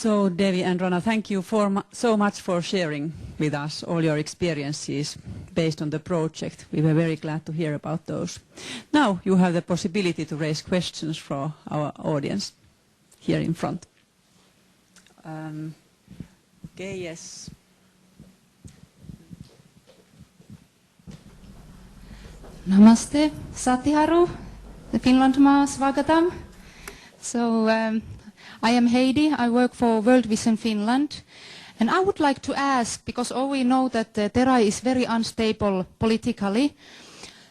So Devi and Rona, thank you so much for sharing with us all your experiences based on the project. We were very glad to hear about those. Now you have the possibility to raise questions for our audience here in front. Okay, yes. Namaste, Satiharu, Finlandmaa, Swagatam. So I am Heidi, I work for World Vision Finland. And I would like to ask, because all we know that Tera is very unstable politically,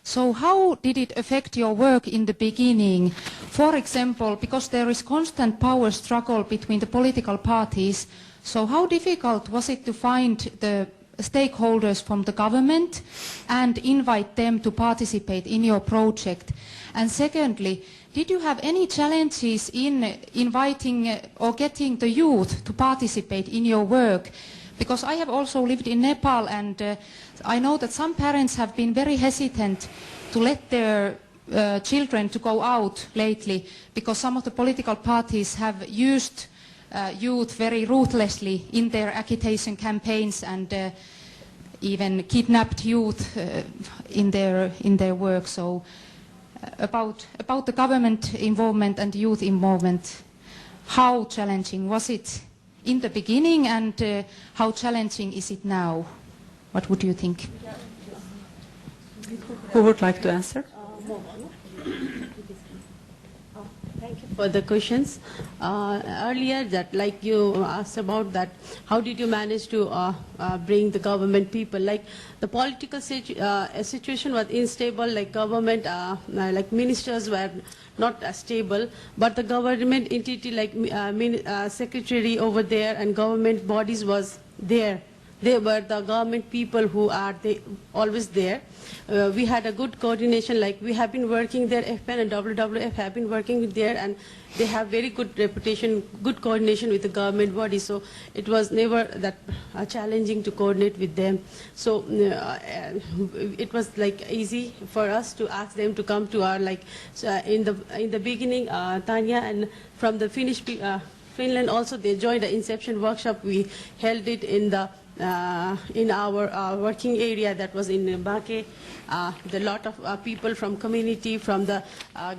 so how did it affect your work in the beginning? For example, because there is constant power struggle between the political parties, so how difficult was it to find the stakeholders from the government and invite them to participate in your project? And secondly, did you have any challenges in inviting or getting the youth to participate in your work? Because I have also lived in Nepal, and I know that some parents have been very hesitant to let their children to go out lately, because some of the political parties have used youth very ruthlessly in their agitation campaigns and even kidnapped youth in their work. So about the government involvement and youth involvement, how challenging was it in the beginning, and how challenging is it now? What would you think? Who would like to answer? Thank you for the questions. Earlier, that like you asked about that, how did you manage to bring the government people? Like the political situation was unstable. Like government, like ministers were not stable, but the government entity, like secretary over there and government bodies was there. They were the government people who are always there. We had a good coordination, like we have been working there, FPN and WWF have been working there, and they have very good reputation, good coordination with the government body, so it was never that challenging to coordinate with them. So it was like easy for us to ask them to come to our, like in the beginning, Tanya, and from the Finnish Finland also, they joined the Inception workshop. We held it in our working area that was in Bake. The lot of people from community, from the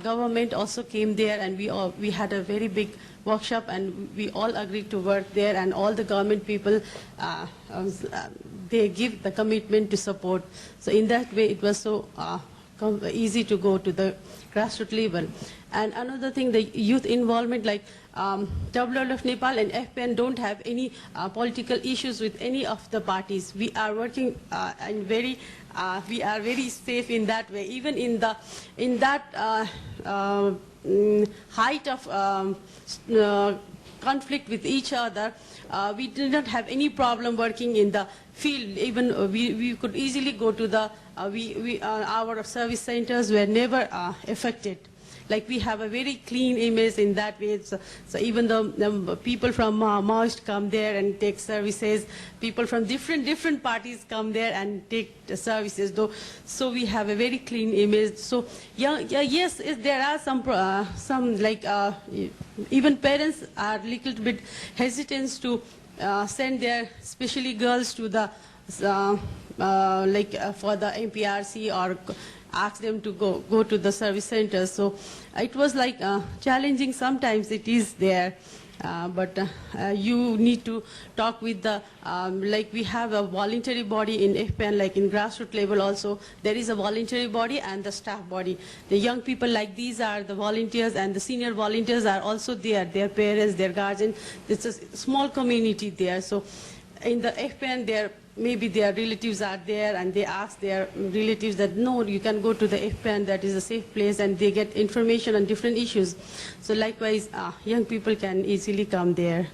government also came there, and we had a very big workshop, and we all agreed to work there, and all the government people, they give the commitment to support. So in that way, it was so easy to go to the grassroots level. And another thing, the youth involvement, like WWF Nepal and FPN don't have any political issues with any of the parties. We are working and we are very safe in that way. Even in that height of conflict with each other, we did not have any problem working in the field. Even we could easily go to the our service centers were never affected. Like we have a very clean image in that way. So even though the people from Maoist come there and take services, people from different parties come there and take the services. So we have a very clean image. So yes, there are some like even parents are a little bit hesitant to send their, especially girls, to the for the MPRC, or ask them to go to the service centers. So it was like challenging. Sometimes it is there, but you need to talk with the, like we have a voluntary body in FPN, like in grassroots level also, there is a voluntary body and the staff body. The young people like these are the volunteers, and the senior volunteers are also there, their parents, their guardians. It's a small community there. So in the FPN, maybe their relatives are there, and they ask their relatives that, no, you can go to the FPN, that is a safe place, and they get information on different issues. So likewise, young people can easily come there.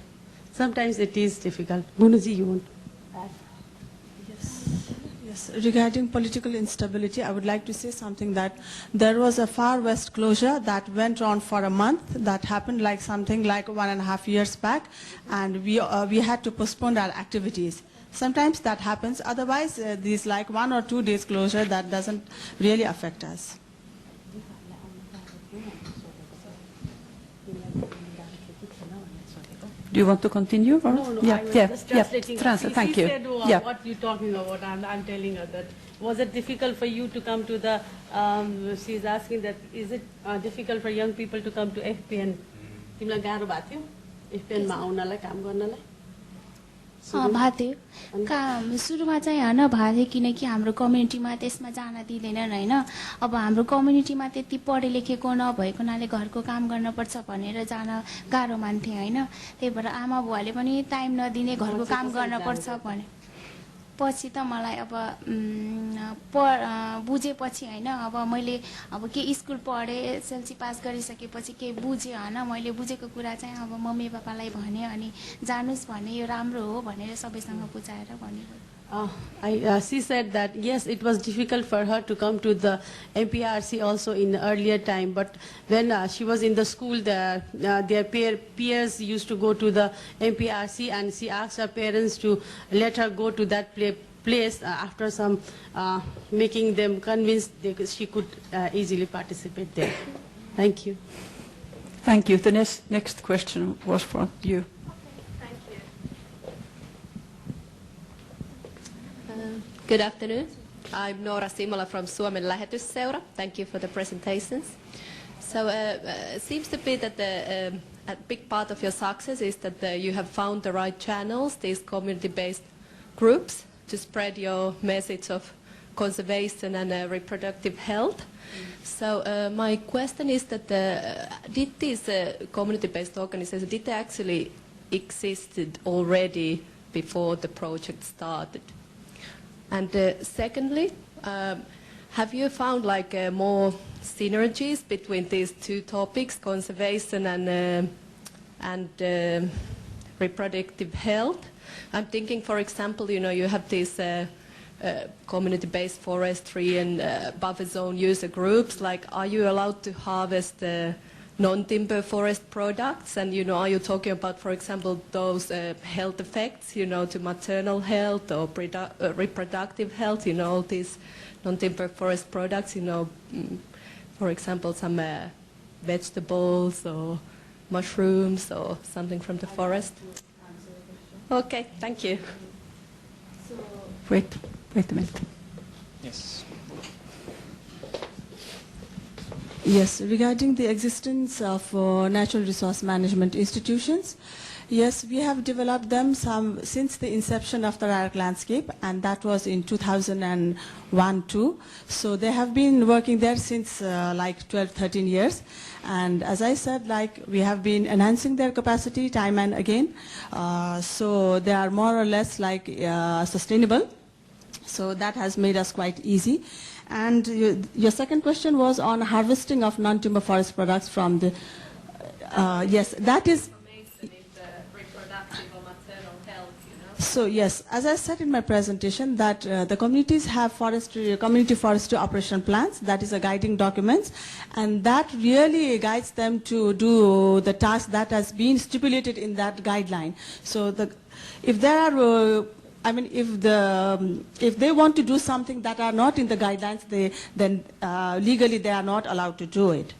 Sometimes it is difficult. Gunuji, you want to add? Yes, regarding political instability, I would like to say something, that there was a Far West closure that went on for a month. That happened like something like 1.5 years back, and we had to postpone our activities. Sometimes that happens. Otherwise, these like 1 or 2 days closure, that doesn't really affect us. Do you want to continue? Or? No, Yeah, I was yeah, just translating. yeah. Thank She you. said, Yeah. what you're talking about, I'm telling her that. Was it difficult for you to come to the, she's asking that, is it difficult for young people to come to FPN? तिमीलाई गाह्रो भएको थियो FPN मा आउनलाई काम गर्नलाई? भएको थियो काम सुरुमा चाहिँ होइन भएको थियो किनकि हाम्रो कम्युनिटीमा त्यसमा जान दिँदैनन् होइन अब हाम्रो कम्युनिटीमा त्यति पढे लेखेको नभएको हुनाले घरको काम गर्नुपर्छ भनेर जान गाह्रो मान्थे होइन त्यही भएर आमा बुवाले पनि टाइम नदिने घरको काम गर्नुपर्छ भने पछि त मलाई अब बुझेपछि होइन अब मैले अब के स्कुल पढेँ एसएलसी पास गरिसकेपछि के बुझेँ होइन मैले बुझेको कुरा चाहिँ अब मम्मी पापालाई भने अनि जानुस् भने यो राम्रो हो भनेर सबैसँग बुझाएर भनेको She said that yes, it was difficult for her to come to the MPRC also in the earlier time. But when she was in the school, their peers used to go to the MPRC, and she asked her parents to let her go to that place. After some making them convinced, she could easily participate there. Thank you. Thank you. The next question was for you. Good afternoon. I'm Noora Simola from Suomen Lähetysseura. Thank you for the presentations. So it seems to be that a big part of your success is that you have found the right channels, these community-based groups, to spread your message of conservation and reproductive health. So my question is that did these community-based organizations, did they actually existed already before the project started? And secondly, have you found like more synergies between these two topics, conservation and reproductive health? I'm thinking, for example, you know, you have these community-based forestry and buffer zone user groups. Like, are you allowed to harvest non-timber forest products? And, you know, are you talking about, for example, those health effects, you know, to maternal health or reproductive health, you know, these non-timber forest products, you know, for example, some vegetables or mushrooms or something from the forest? Okay, thank you. Wait a minute. Yes. Yes, regarding the existence of natural resource management institutions, yes, we have developed them since the inception of the RARC landscape, and that was in 2001 too. So they have been working there since like 12, 13 years. And as I said, like we have been enhancing their capacity time and again. So they are more or less like sustainable. So that has made us quite easy. And your second question was on harvesting of non-timber forest products from the, yes, that is. So yes, as I said in my presentation, that the communities have community forestry operation plans. That is a guiding document, and that really guides them to do the task that has been stipulated in that guideline. So if there are if they want to do something that are not in the guidelines, then legally they are not allowed to do it.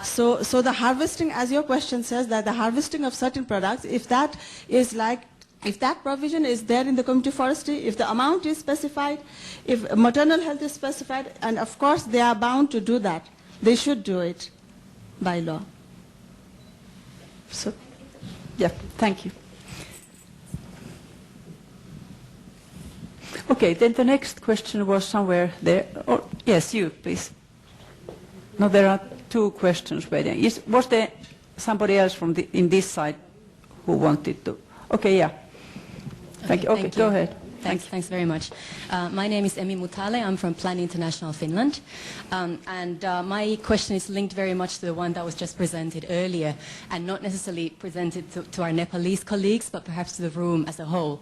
So the harvesting, as your question says, that the harvesting of certain products, if that is like, if that provision is there in the community forestry, if the amount is specified, if maternal health is specified, and of course they are bound to do that. They should do it by law. So, yeah, thank you. Okay, then the next question was somewhere there. Oh, yes, you, please. No, there are two questions waiting. Was there somebody else from in this side who wanted to? Okay, yeah. Thank you. Okay, go ahead. Thanks very much. My name is Emi Mutale. I'm from Plan International Finland. My question is linked very much to the one that was just presented earlier, and not necessarily presented to our Nepalese colleagues, but perhaps to the room as a whole.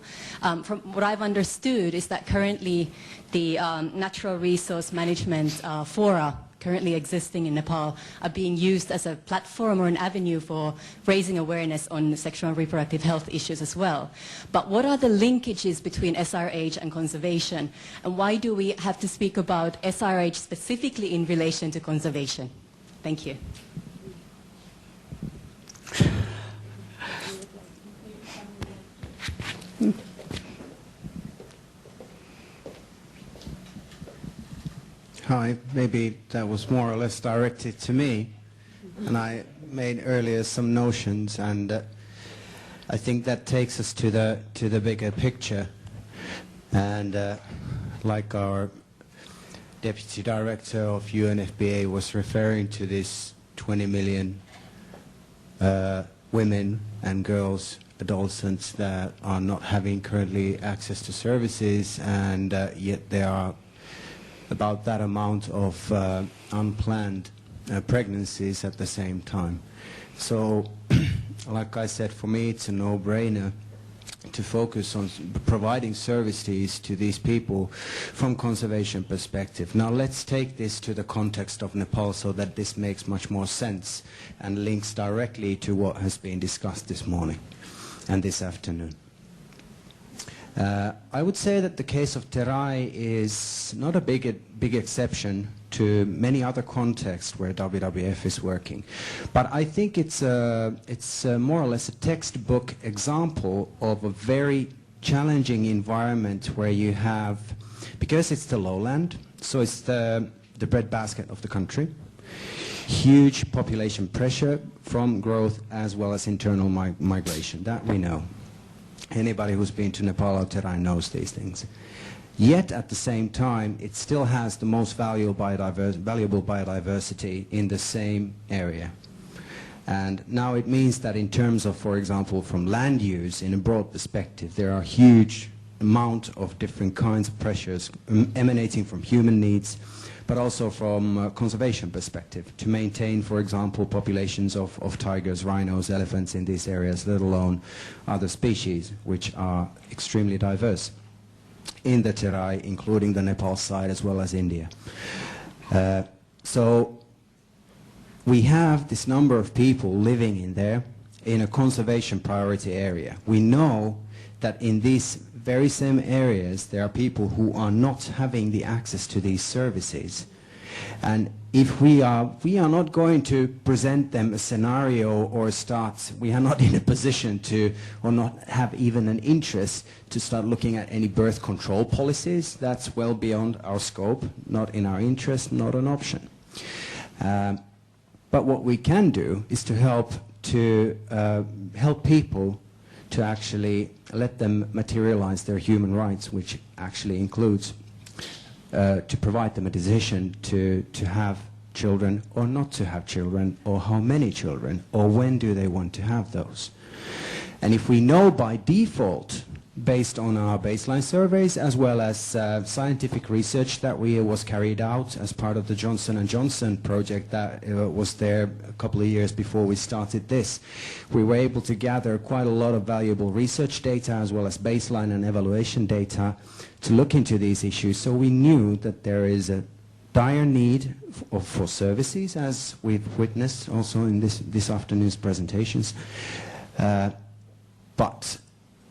From what I've understood is that currently the natural resource management fora currently existing in Nepal are being used as a platform or an avenue for raising awareness on sexual and reproductive health issues as well. But what are the linkages between SRH and conservation? And why do we have to speak about SRH specifically in relation to conservation? Thank you. Hi, maybe that was more or less directed to me, and I made earlier some notions, and I think that takes us to the bigger picture. And like our Deputy Director of UNFPA was referring to this 20 million women and girls, adolescents that are not having currently access to services, and yet there are about that amount of unplanned pregnancies at the same time. So, like I said, for me it's a no-brainer to focus on providing services to these people from conservation perspective. Now let's take this to the context of Nepal so that this makes much more sense and links directly to what has been discussed this morning and this afternoon. I would say that the case of Terai is not a big exception to many other contexts where WWF is working. But I think it's more or less a textbook example of a very challenging environment where you have, because it's the lowland, so it's the breadbasket of the country, huge population pressure from growth as well as internal migration. That we know. Anybody who's been to Nepal or Terai knows these things. Yet at the same time, it still has the most valuable biodiversity in the same area. And now it means that in terms of, for example, from land use in a broad perspective, there are huge amount of different kinds of pressures emanating from human needs, but also from a conservation perspective, to maintain, for example, populations of tigers, rhinos, elephants in these areas, let alone other species, which are extremely diverse in the Terai, including the Nepal side as well as India. So we have this number of people living in there in a conservation priority area. We know that in these very same areas there are people who are not having the access to these services. And if we are not going to present them a scenario or we are not in a position to, or not have even an interest to start looking at any birth control policies. That's well beyond our scope, not in our interest, not an option. But what we can do is to help people to actually let them materialize their human rights, which actually includes to provide them a decision to have children or not to have children, or how many children, or when do they want to have those. And if we know by default, based on our baseline surveys as well as scientific research that was carried out as part of the Johnson & Johnson project that was there a couple of years before we started this, we were able to gather quite a lot of valuable research data as well as baseline and evaluation data to look into these issues. So we knew that there is a dire need for services, as we've witnessed also in this afternoon's presentations, but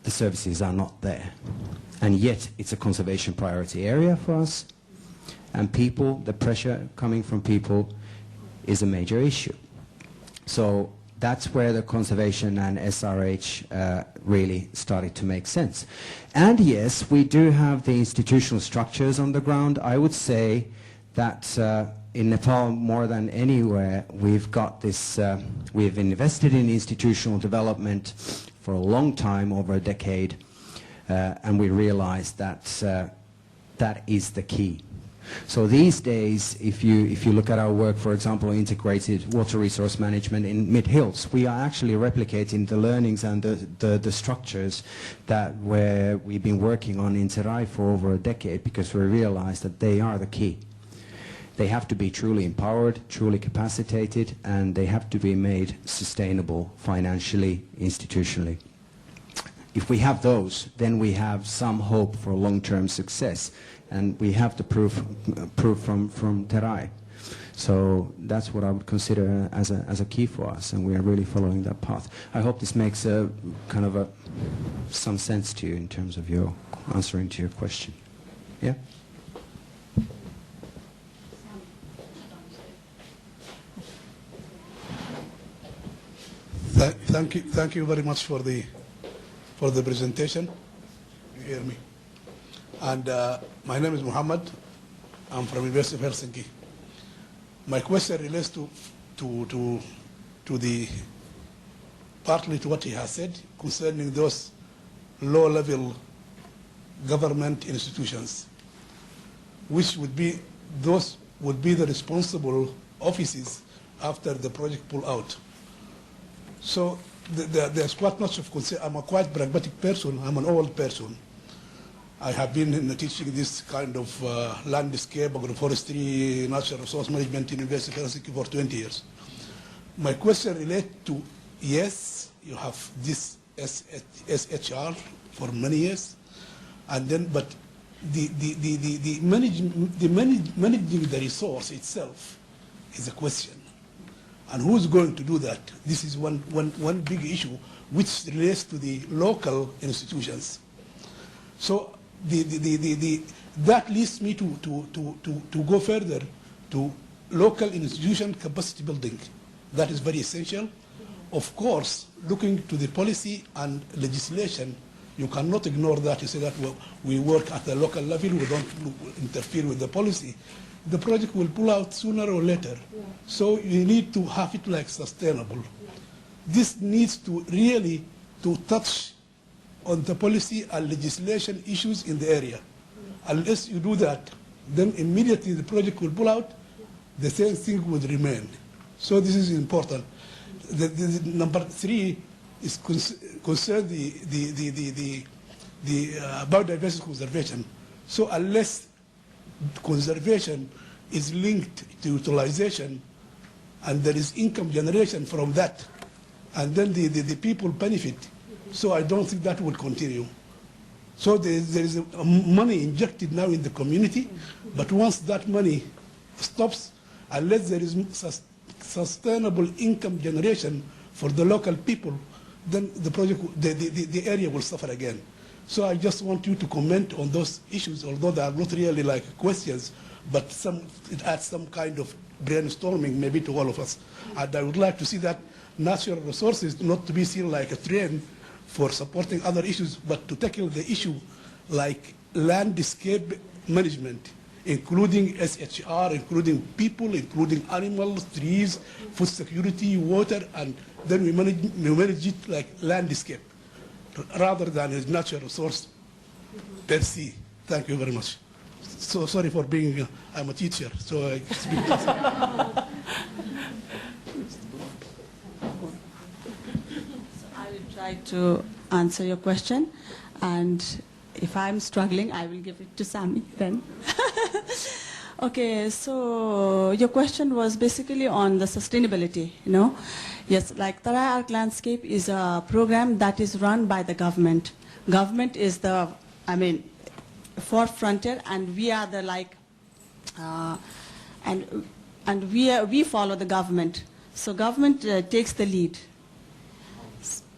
the services are not there. And yet it's a conservation priority area for us, and people, the pressure coming from people is a major issue. So that's where the conservation and SRH really started to make sense. And yes, we do have the institutional structures on the ground. I would say that in Nepal, more than anywhere, we've got this, we've invested in institutional development for a long time, over a decade, and we realized that that is the key. So these days, if you look at our work, for example, integrated water resource management in Mid-Hills, we are actually replicating the learnings and the structures that we've been working on in Terai for over a decade, because we realized that they are the key. They have to be truly empowered, truly capacitated, and they have to be made sustainable financially, institutionally. If we have those, then we have some hope for long-term success, and we have the proof from Terai. So that's what I would consider as a key for us, and we are really following that path. I hope this makes a kind of some sense to you in terms of your answering to your question. Yeah. Thank you very much for the presentation. you hear me. And my name is Muhammad. I'm from University of Helsinki. My question relates to the partly to what he has said concerning those low-level government institutions, which would be those would be the responsible offices after the project pull out. So there's quite much of concern. I'm a quite pragmatic person. I'm an old person. I have been teaching this kind of landscape, agroforestry, natural resource management in University of Helsinki for 20 years. My question relates to, yes, you have this SHR for many years, and then, but managing the resource itself is a question. And who's going to do that? This is one big issue which relates to the local institutions. So that leads me to go further to local institution capacity building. That is very essential. Of course, looking to the policy and legislation, you cannot ignore that. You say that, well, we work at the local level, we don't interfere with the policy. The project will pull out sooner or later. Yeah. So you need to have it like sustainable. This needs to really to touch on the policy and legislation issues in the area. Yeah. Unless you do that, then immediately the project will pull out, the same thing would remain. So this is important. The number 3 is concern the biodiversity conservation. So unless conservation is linked to utilization and there is income generation from that, and then the people benefit, so I don't think that will continue. So there is money injected now in the community, but once that money stops, unless there is sustainable income generation for the local people, then the project, the area will suffer again. So I just want you to comment on those issues, although they are not really like questions, but it adds some kind of brainstorming maybe to all of us. And I would like to see that natural resources not to be seen like a trend for supporting other issues, but to tackle the issue like landscape management, including SHR, including people, including animals, trees, food security, water, and then we manage it like landscape, rather than a natural resource per se. Thank you very much. So sorry for being, I'm a teacher, so I speak. I will try to answer your question, and if I'm struggling, I will give it to Sami then. Okay, so your question was basically on the sustainability, you know. Yes, like Tarai Arc Landscape is a program that is run by the government. Government is the, forefronter, and we are the and we follow the government. So government takes the lead.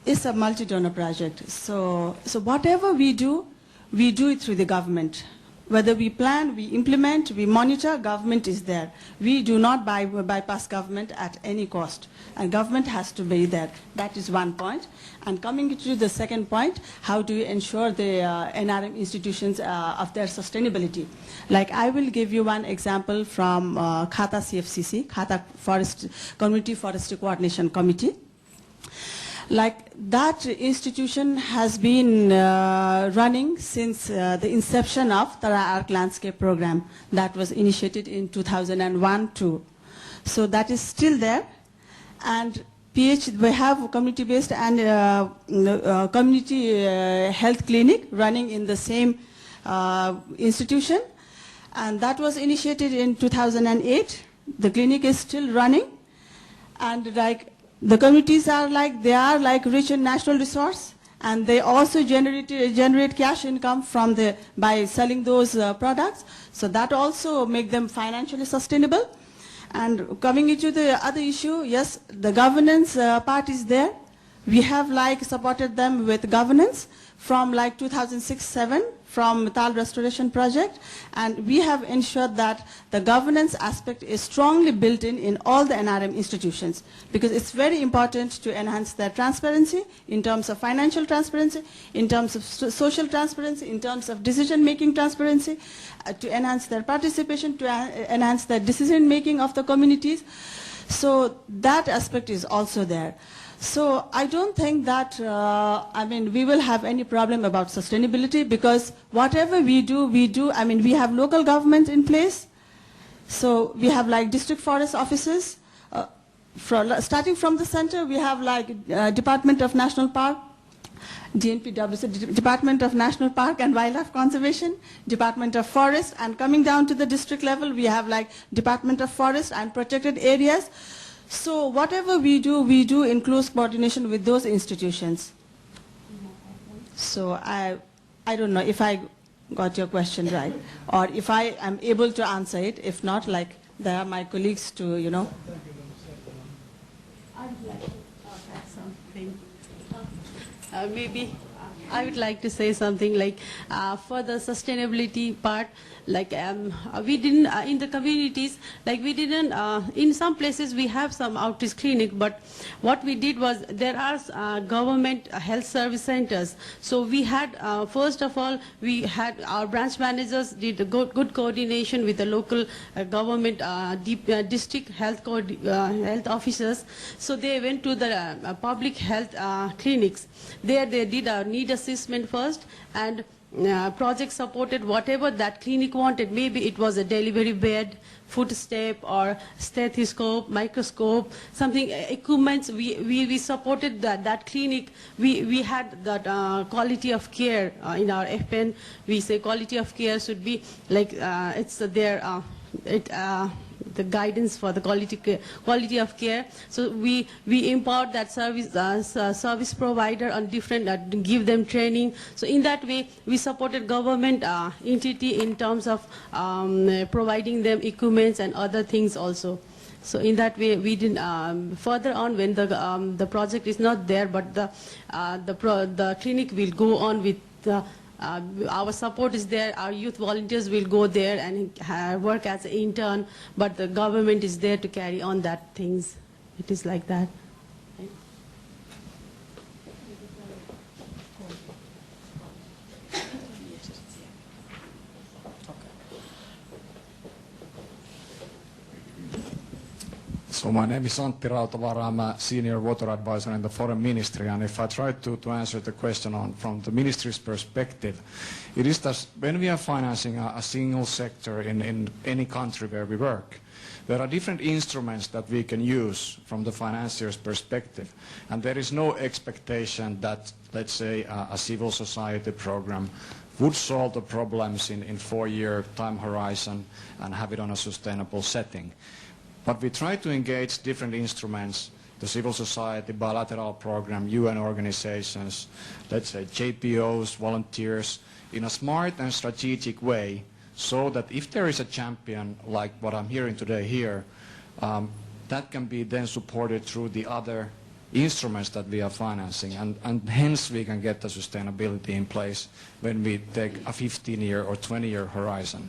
It's a multi-donor project. So whatever we do it through the government. Whether we plan, we implement, we monitor, government is there. We do not bypass government at any cost. And government has to be there. That is one point. And coming to the second point, how do you ensure the NRM institutions of their sustainability? Like I will give you one example from Khata CFCC, Khata Community Forestry Coordination Committee. Like that institution has been running since the inception of Tarai Arc Landscape Program that was initiated in 2001-2. So that is still there. And we have community-based and community health clinic running in the same institution. And that was initiated in 2008. The clinic is still running. And like the communities are like rich in natural resource, and they also generate cash income from by selling those products. So that also make them financially sustainable. And coming into the other issue, yes, the governance part is there. We have like supported them with governance from like 2006-07 from Nepal Restoration Project, and we have ensured that the governance aspect is strongly built in all the NRM institutions, because it's very important to enhance their transparency in terms of financial transparency, in terms of social transparency, in terms of decision-making transparency, to enhance their participation, to enhance the decision-making of the communities. So that aspect is also there. So I don't think that, we will have any problem about sustainability, because whatever we do, we have local government in place. So we have like district forest offices. Starting from the center, we have like Department of National Park, DNPW, so Department of National Park and Wildlife Conservation, Department of Forest, and coming down to the district level, we have like Department of Forest and Protected Areas. So whatever we do in close coordination with those institutions. So I don't know if I got your question right, or if I am able to answer it. If not, like, there are my colleagues to, I'd like to add something. Maybe I would like to say something like for the sustainability part, like we didn't in the communities, like we didn't in some places we have some outreach clinic, but what we did was there are government health service centers. So we had first of all we had our branch managers did a good coordination with the local government district health officers. So they went to the public health clinics. There they did a need assessment first, and project supported whatever that clinic wanted. Maybe it was a delivery bed, footstep, or stethoscope, microscope, something equipments. We supported that clinic. We had that quality of care in our FPN. We say quality of care should be like it's there. The guidance for the quality of care. So we empower that service provider on different give them training. So in that way we supported government entity in terms of providing them equipments and other things also. So in that way we didn't further on when the project is not there, but the clinic will go on with our support is there. Our youth volunteers will go there and work as an intern, but the government is there to carry on that things. It is like that. So my name is Antti Rautavaara. I'm a senior water advisor in the Foreign Ministry, and if I try to answer the question from the ministry's perspective, it is that when we are financing a single sector in any country where we work, there are different instruments that we can use from the financier's perspective, and there is no expectation that, let's say, a civil society program would solve the problems in 4-year time horizon and have it on a sustainable setting. But we try to engage different instruments, the civil society, bilateral program, UN organizations, let's say JPOs, volunteers, in a smart and strategic way, so that if there is a champion like what I'm hearing today here, that can be then supported through the other instruments that we are financing, and hence we can get the sustainability in place when we take a 15-year or 20-year horizon.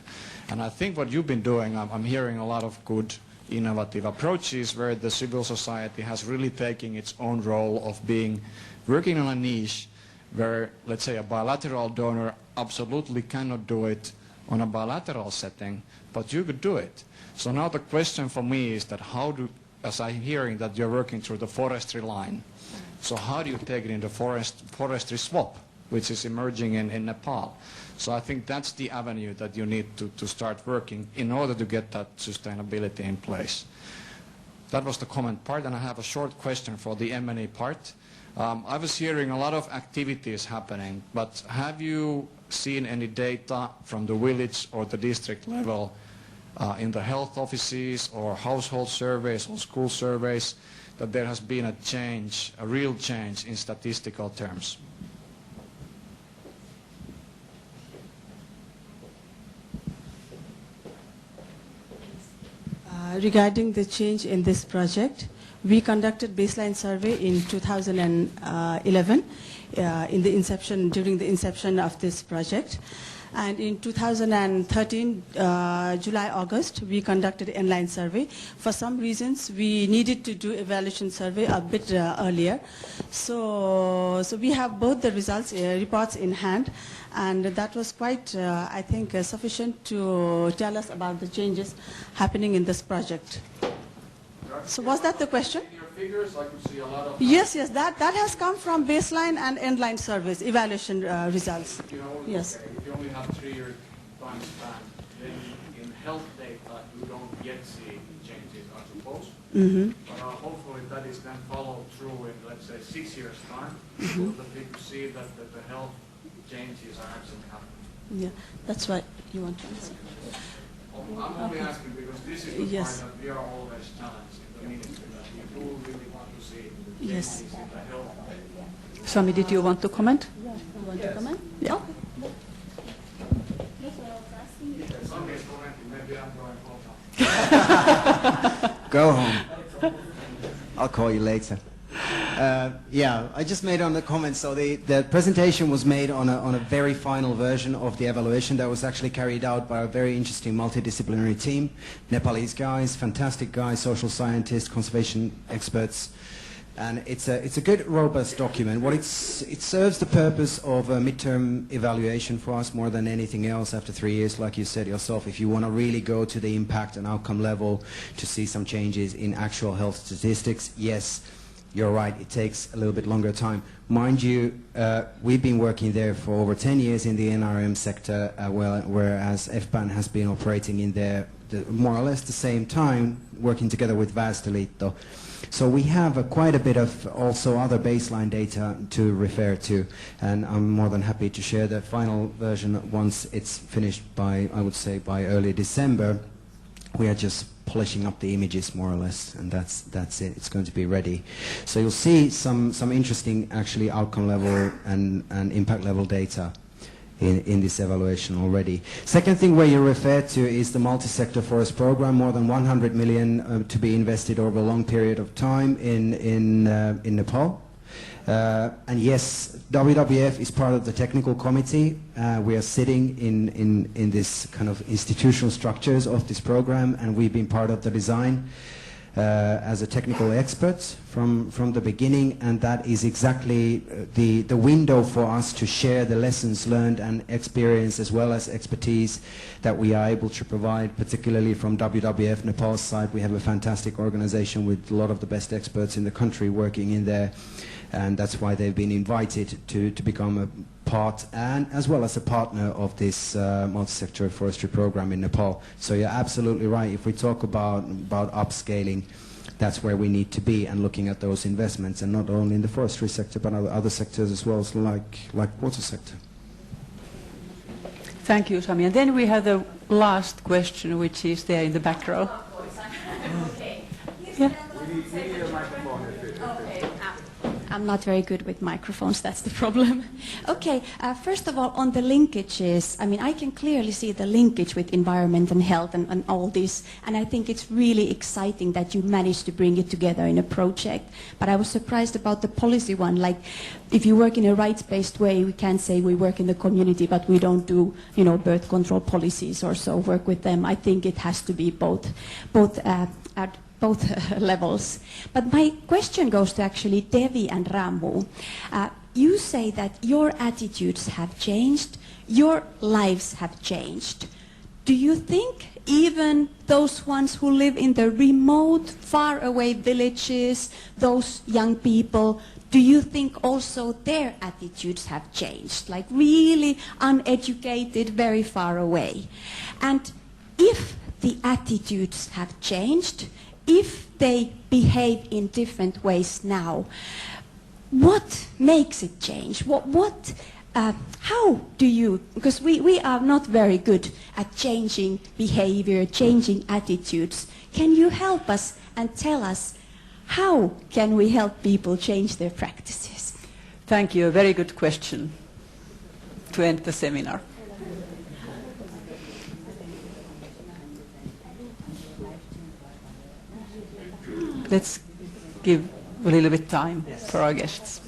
And I think what you've been doing, I'm hearing a lot of good innovative approaches where the civil society has really taken its own role of working on a niche where, let's say, a bilateral donor absolutely cannot do it on a bilateral setting, but you could do it. So now the question for me is that as I'm hearing that you're working through the forestry line, so how do you take it into forestry swap, which is emerging in Nepal? So I think that's the avenue that you need to start working in order to get that sustainability in place. That was the comment part, and I have a short question for the M&E part. I was hearing a lot of activities happening, but have you seen any data from the village or the district level in the health offices or household surveys or school surveys that there has been a change, a real change in statistical terms? Regarding the change in this project, We conducted baseline survey in 2011 during the inception of this project. And in 2013, July, August, we conducted an inline survey. For some reasons, we needed to do evaluation survey a bit earlier. So we have both the results, reports in hand, and that was quite, I think, sufficient to tell us about the changes happening in this project. So was that the question? In your figures, I could see a lot of... Yes, that has come from baseline and endline surveys, evaluation results. Yes. Okay, if you only have 3-year time span, then in health data you don't yet see changes, I suppose. But hopefully that is then followed through in, let's say, 6 years' time, so that we could see that the health changes are actually happening. Yeah, that's what you want to answer. I'm only asking because this is the part that we are always challenged in the ministry, that we do really want to see changes in the health. Sami, did you want to comment? You want to comment? Yeah. Sami is commenting, maybe I'm going home. Go home. I'll call you later. Yeah, I just made on the comment, so the presentation was made on a very final version of the evaluation that was actually carried out by a very interesting multidisciplinary team. Nepalese guys, fantastic guys, social scientists, conservation experts. And it's a good, robust document. It serves the purpose of a midterm evaluation for us more than anything else after 3 years, like you said yourself. If you want to really go to the impact and outcome level to see some changes in actual health statistics, yes, you're right, it takes a little bit longer time. Mind you, we've been working there for over 10 years in the NRM sector, whereas FBAN has been operating in there more or less the same time, working together with Väestöliitto. So we have quite a bit of also other baseline data to refer to, and I'm more than happy to share the final version once it's finished by, I would say, by early December. We are just polishing up the images more or less, and that's it. It's going to be ready. So you'll see some interesting actually outcome level and impact level data in this evaluation already. Second thing where you refer to is the multi-sector forest program, more than 100 million to be invested over a long period of time in Nepal. And yes, WWF is part of the technical committee. We are sitting in this kind of institutional structures of this program, and we've been part of the design as a technical expert from the beginning, and that is exactly the window for us to share the lessons learned and experience as well as expertise that we are able to provide, particularly from WWF Nepal's side. We have a fantastic organization with a lot of the best experts in the country working in there, and that's why they've been invited to become a part and as well as a partner of this multi-sector forestry program in Nepal. So you're absolutely right. If we talk about upscaling, that's where we need to be, and looking at those investments, and not only in the forestry sector but other sectors as well, like water sector. Thank you, Sami. And then we have the last question, which is there in the back row. Okay. Yeah. We need a microphone. I'm not very good with microphones, that's the problem. Okay, first of all, on the linkages, I mean, I can clearly see the linkage with environment and health and all this, and I think it's really exciting that you managed to bring it together in a project. But I was surprised about the policy one, like if you work in a rights-based way, we can't say we work in the community, but we don't do, you know, birth control policies or so, work with them. I think it has to be both at both levels. But my question goes to actually Devi and Ramu. You say that your attitudes have changed, your lives have changed. Do you think even those ones who live in the remote, faraway villages, those young people, do you think also their attitudes have changed? Like really uneducated, very far away. And if the attitudes have changed, if they behave in different ways now, what makes it change? How do you, because we are not very good at changing behavior, changing attitudes. Can you help us and tell us how can we help people change their practices? Thank you. A very good question to end the seminar. give a little bit time for our guests.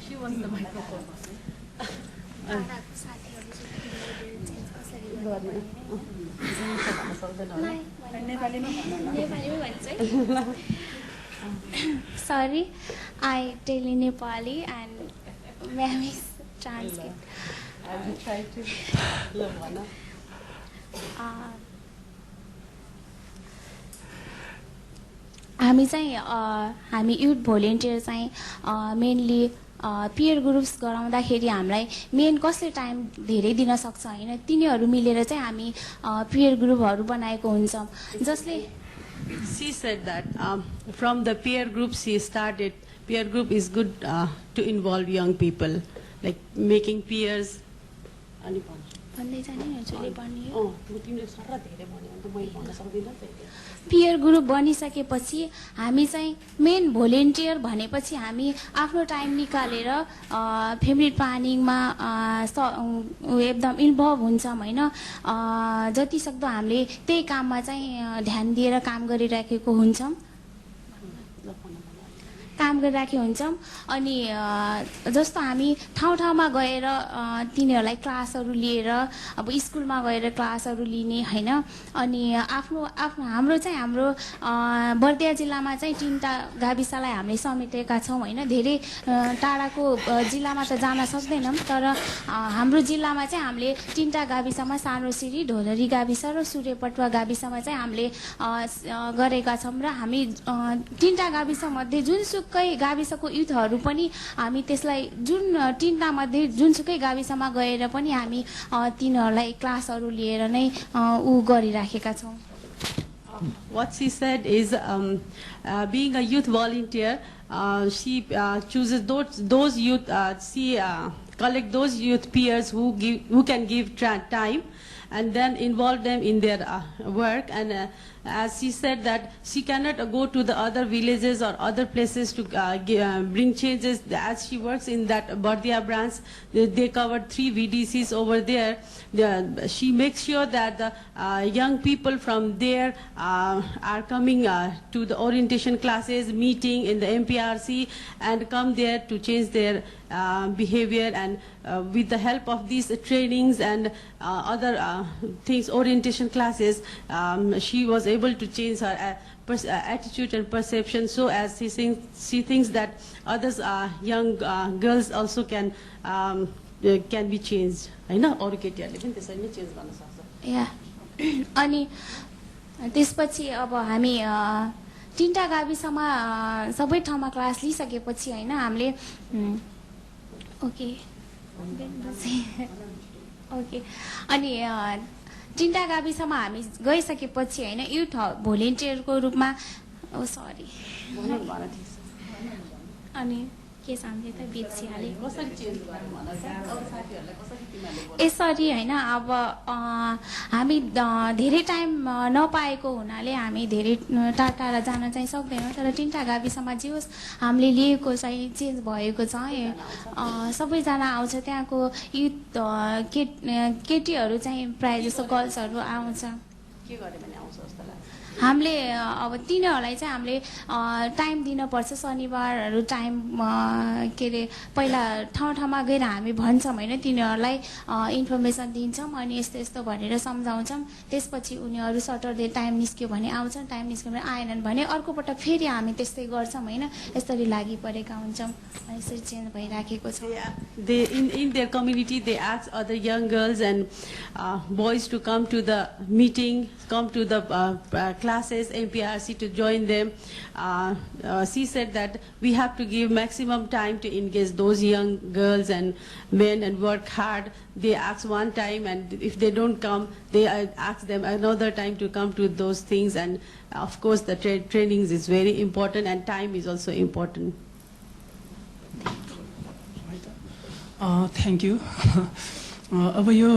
She wants the microphone. Sorry, I tell in Nepali and ma'am is translate. I will try to. हामी चाहिँ हामी youth volunteer चाहिँ mainly पियर groups गराउँदाखेरि हामीलाई main कसले time धेरै दिन सक्छ हैन तिनीहरू मिलेर चाहिँ हामी पियर ग्रुपहरू बनाएको हुन्छौं जसले She said that from the peer group she started. Peer group is good to involve young people, like making peers. भन्दै जाने हजुरले भन्ने Oh, तिमीले सरर धेरै भन्यो भने त मैले भन्न सक्दिनँ नि त पियर ग्रुप बनिसकेपछि हामी चाहिँ मेन भोलिन्टियर भनेपछि हामी आफ्नो टाइम निकालेर फ्यामिली प्लानिङमा एकदम इन्भल्भ हुन्छौं हैन जति सक्दो हामीले त्यही काममा चाहिँ ध्यान दिएर काम गरिराखेको हुन्छौं अनि जस्तो हामी ठाउँ ठाउँमा गएर तिनीहरूलाई क्लासहरू लिएर अब स्कुलमा गएर क्लासहरू लिने हैन अनि आफ्नो हाम्रो चाहिँ हाम्रो बर्दिया जिल्लामा चाहिँ 3टा गाविसलाई हामीले समेटेका छौं हैन धेरै टाढाको जिल्लामा त जान सक्दैनौं तर हाम्रो जिल्लामा चाहिँ हामीले 3टा गाविसमा सानोसिरी ढोलरी गाविस र सूर्यपटुवा गाविसमा चाहिँ हामीले गरेका छौं र हामी 3टा गाविस मध्ये जुनसुकै गाविसको युथहरू पनि हामी त्यसलाई जुन 3टा मध्ये जुनसुकै गाविसमा गएर पनि हामी तिनीहरूलाई क्लासहरू लिएर नै गरिराखेका छौं What she said is being a youth volunteer, she chooses those youth, she collect those youth peers who can give time and then involve them in their work. And as she said that she cannot go to the other villages or other places to bring changes. As she works in that Bardia branch, they covered 3 VDCs over there. She makes sure that the young people from there are coming to the orientation classes, meeting in the MPRC, and come there to change their behavior. And with the help of these trainings and other things, orientation classes, she was able to change her attitude and perception, so as she thinks that others young girls also can be changed. हैन अरु केटीहरुले पनि त्यसरी नै change गर्न सक्छ या अनि त्यसपछि अब हामी 3टा गाविसमा सबै ठाउँमा क्लास लिइसकेपछि हैन हामीले ओके अनि 3टा गाविसमा हामी गइसकेपछि हैन युथ भोलिन्टियरको रूपमा सरी अनि के सामले त बिर्सिहाले कसरी चेन्ज गर्ने भनेर साथीहरुलाई कसरी तिमीले यसरी हैन अब हामी धेरै टाइम नपाएको हुनाले हामी धेरै टाढा जान चाहिँ सक्दैनौं तर 3टा गाविसमा जे होस् हामीले लिएको चाहिँ चेन्ज भएको छ सबै जना आउँछ त्यहाँको युथ केटीहरु चाहिँ प्राय जसो गर्ल्सहरु आउँछ के गरे भने आउँछ जस्तो लाग्छ हामीले अब तिनीहरूलाई चाहिँ हामीले टाइम दिनुपर्छ शनिबारहरू टाइम के अरे पहिला ठाउँ ठाउँमा गएर हामी भन्छौँ होइन तिनीहरूलाई इन्फर्मेसन दिन्छौँ अनि यस्तो यस्तो भनेर सम्झाउँछौँ त्यसपछि उनीहरू सटरडे टाइम निस्क्यो भने आउँछन् टाइम निस्क्यो भने आएनन् भने अर्कोपल्ट फेरि हामी त्यस्तै गर्छौँ होइन यसरी लागि परेका हुन्छौँ अनि यसरी चेन्ज भइराखेको छ In their community, they ask other young girls and boys to come to the meeting, come to the classes, MPRC to join them. She said that we have to give maximum time to engage those young girls and men and work hard. They ask one time, and if they don't come, they ask them another time to come to those things. And of course, the trainings is very important, and time is also important. Thank you. अब यो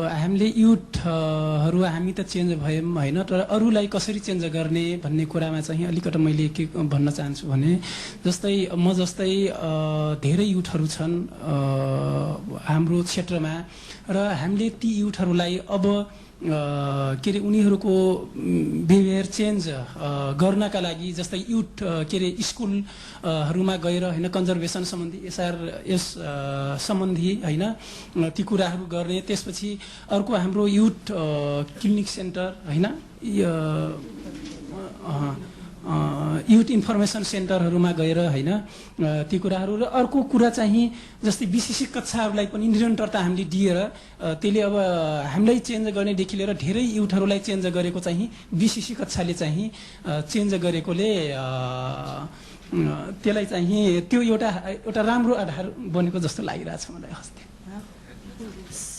हामीले युथहरू हामी त change भयौँ होइन तर अरूलाई कसरी change गर्ने भन्ने कुरामा चाहिँ अलिकति मैले के भन्न चाहन्छु भने जस्तै म जस्तै धेरै युथहरू छन् हाम्रो क्षेत्रमा र हामीले ती युथहरूलाई अब के अरे उनीहरूको बिहेभियर चेन्ज गर्नका लागि जस्तै युथ के अरे स्कुलहरूमा गएर होइन कन्जर्भेसन सम्बन्धी यस सम्बन्धी होइन ती कुराहरू गर्ने त्यसपछि अर्को हाम्रो युथ क्लिनिक सेन्टर होइन युथ इन्फर्मेसन सेन्टरहरूमा गएर होइन ती कुराहरू र अर्को कुरा चाहिँ जस्तै बीसीसी कक्षाहरूलाई पनि निरन्तरता हामीले दिएर त्यसले अब हामीलाई चेन्ज गर्नेदेखि लिएर धेरै युथहरूलाई चेन्ज गरेको चाहिँ बीसीसी कक्षाले चाहिँ चेन्ज गरेकोले त्यसलाई चाहिँ त्यो एउटा राम्रो आधार बनेको जस्तो लागिरहेछ मलाई हस्ते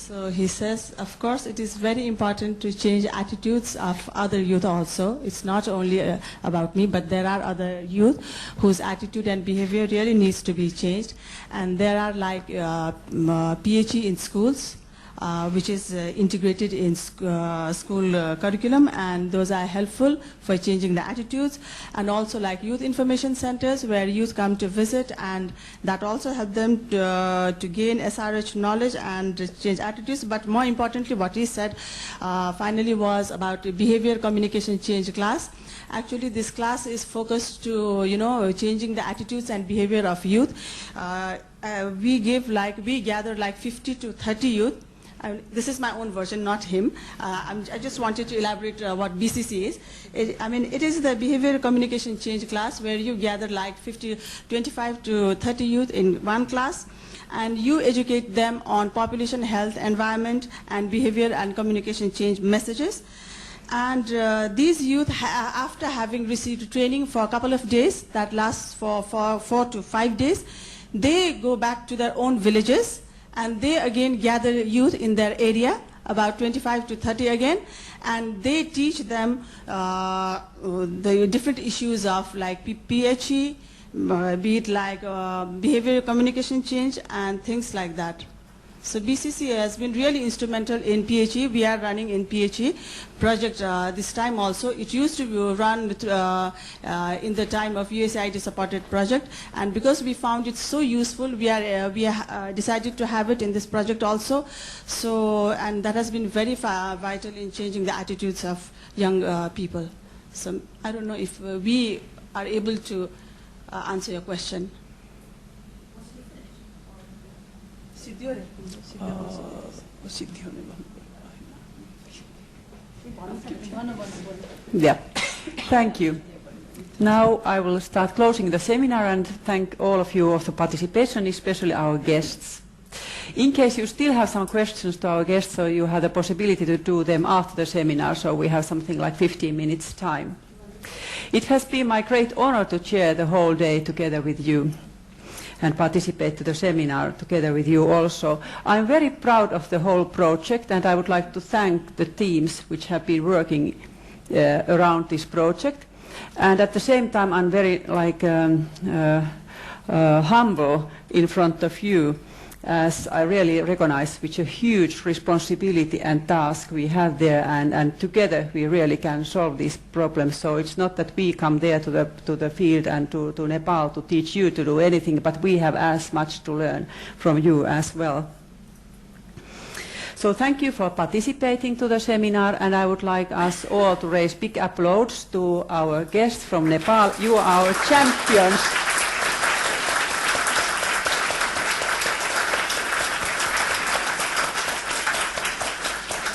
So he says, of course, it is very important to change attitudes of other youth also. It's not only about me, but there are other youth whose attitude and behavior really needs to be changed. And there are like PHE in schools, which is integrated in school curriculum, and those are helpful for changing the attitudes. And also like youth information centers where youth come to visit, and that also help them to gain SRH knowledge and change attitudes. But more importantly, what he said finally was about behavior communication change class. Actually, this class is focused to, changing the attitudes and behavior of youth. We gather like 50 to 30 youth. This is my own version, not him. I just wanted to elaborate what BCC is. It is the behavior communication change class where you gather like 25 to 30 youth in one class, and you educate them on population health, environment, and behavior and communication change messages. And these youth, after having received training for a couple of days, that lasts for 4 to 5 days, they go back to their own villages, and they again gather youth in their area, about 25 to 30 again, and they teach them the different issues of like PHE, be it like behavior communication change and things like that. So BCC has been really instrumental in PHE. We are running in PHE project this time also. It used to be run with, in the time of USAID supported project, and because we found it so useful, we decided to have it in this project also. So, and that has been very vital in changing the attitudes of young people. So I don't know if we are able to answer your question. Yeah, thank you. Now I will start closing the seminar and thank all of you for the participation, especially our guests. In case you still have some questions to our guests, so you have the possibility to do them after the seminar, so we have something like 15 minutes time. It has been my great honor to chair the whole day together with you and participate to the seminar together with you also. I'm very proud of the whole project, and I would like to thank the teams which have been working around this project. And at the same time, I'm very humble in front of you, as I really recognize which a huge responsibility and task we have there, and together we really can solve these problems. So it's not that we come there to the field and to Nepal to teach you to do anything, but we have as much to learn from you as well. So thank you for participating to the seminar, and I would like us all to raise big applause to our guests from Nepal. You are our champions.